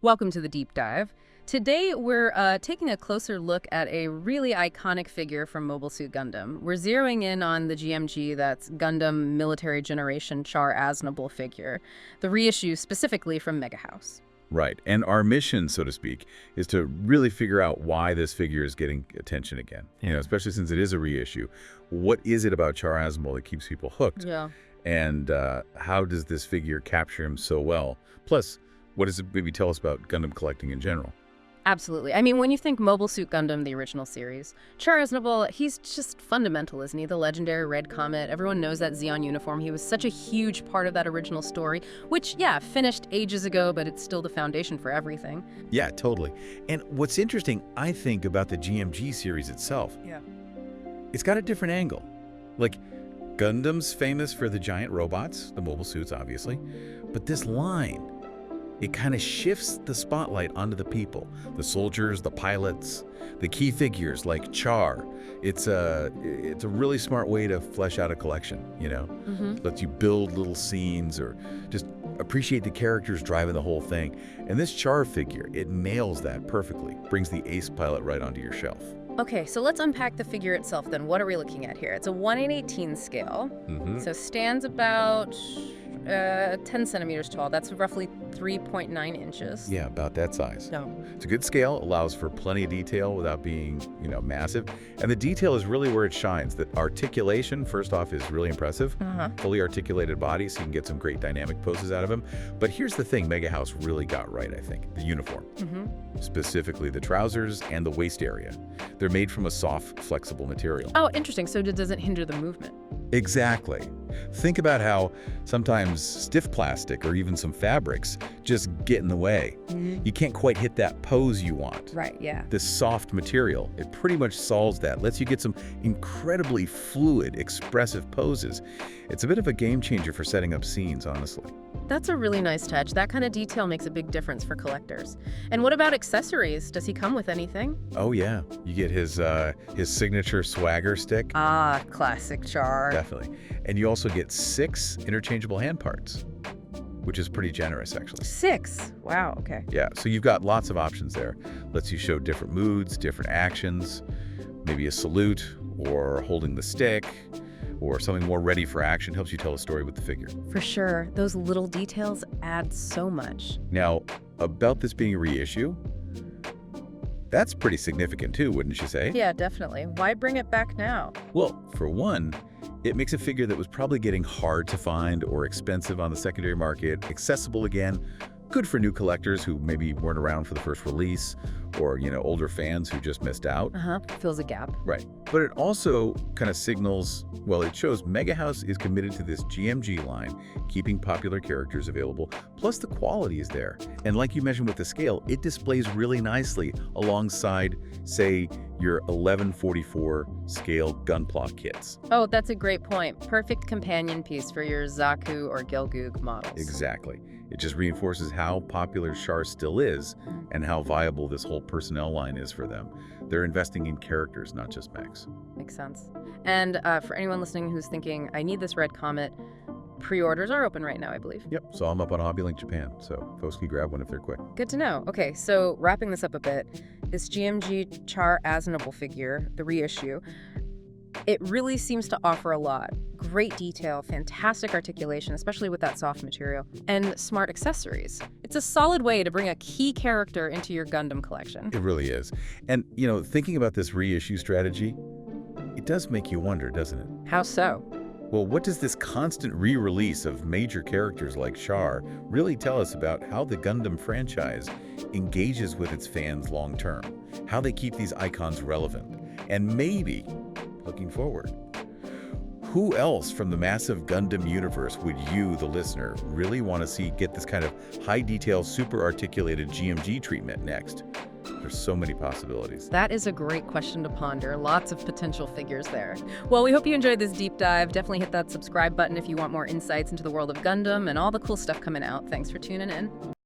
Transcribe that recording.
Welcome to the deep dive. Today we're taking a closer look at a really iconic figure from Mobile Suit Gundam. We're zeroing in on the GMG, that's Gundam Military Generation Char Aznable figure, the reissue specifically from MegaHouse. Right, and our mission, so to speak, is to really figure out why this figure is getting attention again. You know, especially since it is a reissue. What is it about Char Aznable that keeps people hooked? Yeah. And how does this figure capture him so well? Plus, what does it maybe tell us about Gundam collecting in general? Absolutely. I mean, when you think Mobile Suit Gundam, the original series, Char Aznable, he's just fundamental, isn't he? The legendary red Comet. Everyone knows that Zeon uniform. He was such a huge part of that original story, which, yeah, finished ages ago, but it's still the foundation for everything. Yeah, totally. And what's interesting, I think, about the GMG series itself, it's got a different angle. Like, Gundam's famous for the giant robots, the mobile suits, obviously, but this line, it kind of shifts the spotlight onto the people, the soldiers, the pilots, the key figures like Char. It's a really smart way to flesh out a collection, you know? Lets you build little scenes or just appreciate the characters driving the whole thing. And this Char figure, it nails that perfectly, brings the ace pilot right onto your shelf. Okay, so let's unpack the figure itself then. What are we looking at here? It's a 1/18 scale, so stands about 10 centimeters tall. That's roughly 3.9 inches. Yeah, about that size. No. It's a good scale, allows for plenty of detail without being, massive. And the detail is really where it shines. The articulation, first off, is really impressive. Fully articulated body, so you can get some great dynamic poses out of him. But here's the thing MegaHouse really got right, I think, the uniform. Specifically the trousers and the waist area. They're made from a soft, flexible material. Oh, interesting. So it doesn't hinder the movement. Exactly. Think about how sometimes stiff plastic or even some fabrics just get in the way. You can't quite hit that pose you want. Right, yeah. This soft material, it pretty much solves that, lets you get some incredibly fluid, expressive poses. It's a bit of a game changer for setting up scenes, honestly. That's a really nice touch. That kind of detail makes a big difference for collectors. And what about accessories? Does he come with anything? Oh yeah, you get his signature swagger stick. Ah, classic Char. Definitely. And you also get 6 interchangeable hand parts, which is pretty generous, actually. 6? Wow, okay. Yeah, so you've got lots of options there. Lets you show different moods, different actions, maybe a salute or holding the stick, or something more ready for action. Helps you tell a story with the figure. For sure. Those little details add so much. Now, about this being a reissue, that's pretty significant too, wouldn't you say? Yeah, definitely. Why bring it back now? Well, for one, it makes a figure that was probably getting hard to find or expensive on the secondary market accessible again. Good for new collectors who maybe weren't around for the first release, or, older fans who just missed out. Fills a gap. Right. But it also kind of signals, well, it shows MegaHouse is committed to this GMG line, keeping popular characters available, plus the quality is there. And like you mentioned with the scale, it displays really nicely alongside, say, your 1144 scale Gunpla kits. Oh, that's a great point. Perfect companion piece for your Zaku or Gelgoog models. Exactly. It just reinforces how popular Char still is and how viable this whole personnel line is for them. They're investing in characters, not just mechs. Makes sense. And for anyone listening who's thinking, I need this red Comet, pre-orders are open right now, I believe. Yep, so I'm up on HobbyLink Japan, so folks can grab one if they're quick. Good to know. Okay, so wrapping this up a bit, this GMG Char Aznable figure, the reissue, it really seems to offer a lot. Great detail, fantastic articulation, especially with that soft material, and smart accessories. It's a solid way to bring a key character into your Gundam collection. It really is. And, thinking about this reissue strategy, it does make you wonder, doesn't it? How so? Well, what does this constant re-release of major characters like Char really tell us about how the Gundam franchise engages with its fans long term? How they keep these icons relevant? And maybe, looking forward, who else from the massive Gundam universe would you, the listener, really want to see get this kind of high-detail, super articulated GMG treatment next? There's so many possibilities. That is a great question to ponder. Lots of potential figures there. Well, we hope you enjoyed this deep dive. Definitely hit that subscribe button if you want more insights into the world of Gundam and all the cool stuff coming out. Thanks for tuning in.